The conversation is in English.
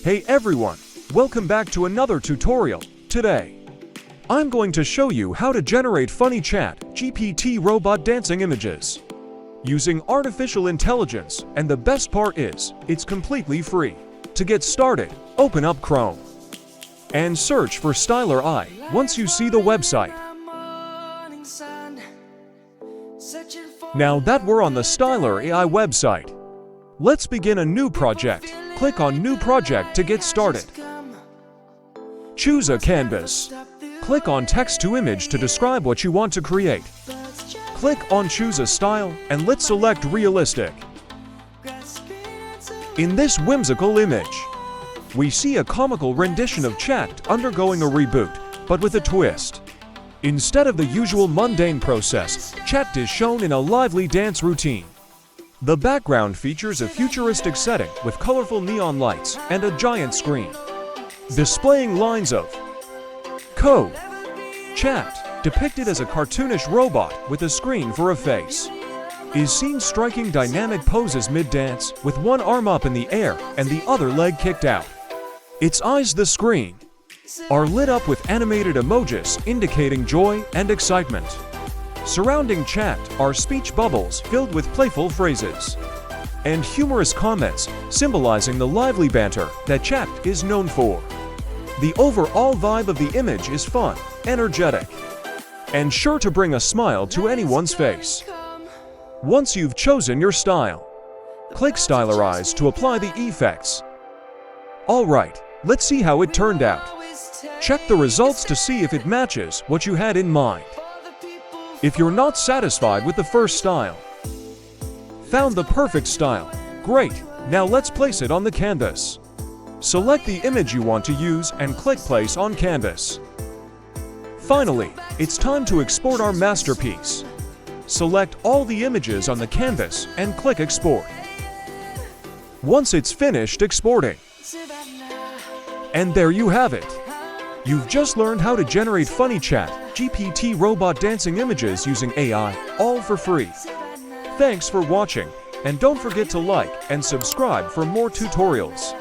Hey everyone, welcome back to another tutorial. Today, I'm going to show you how to generate funny chat GPT robot dancing images using artificial intelligence, and the best part is, it's completely free. To get started, open up Chrome and search for Styler AI. Once you see the website, now that we're on the Styler AI website, let's begin a new project. Click on New Project to get started. Choose a canvas. Click on Text to Image to describe what you want to create. Click on Choose a Style and let's select Realistic. In this whimsical image, we see a comical rendition of chat undergoing a reboot, but with a twist. Instead of the usual mundane process, chat is shown in a lively dance routine. The background features a futuristic setting with colorful neon lights and a giant screen, displaying lines of code. Chat, depicted as a cartoonish robot with a screen for a face, is seen striking dynamic poses mid-dance with one arm up in the air and the other leg kicked out. Its eyes, the screen, are lit up with animated emojis indicating joy and excitement. Surrounding chat are speech bubbles filled with playful phrases and humorous comments symbolizing the lively banter that chat is known for. The overall vibe of the image is fun, energetic, and sure to bring a smile to anyone's face. Once you've chosen your style, click Stylize to apply the effects. Alright, let's see how it turned out. Check the results to see if it matches what you had in mind. If you're not satisfied with the first style, found the perfect style, great, now let's place it on the canvas. Select the image you want to use and click Place on Canvas. Finally, it's time to export our masterpiece. Select all the images on the canvas and click Export. Once it's finished exporting, and there you have it. You've just learned how to generate funny chat GPT robot dancing images using AI, all for free. Thanks for watching, and don't forget to like and subscribe for more tutorials.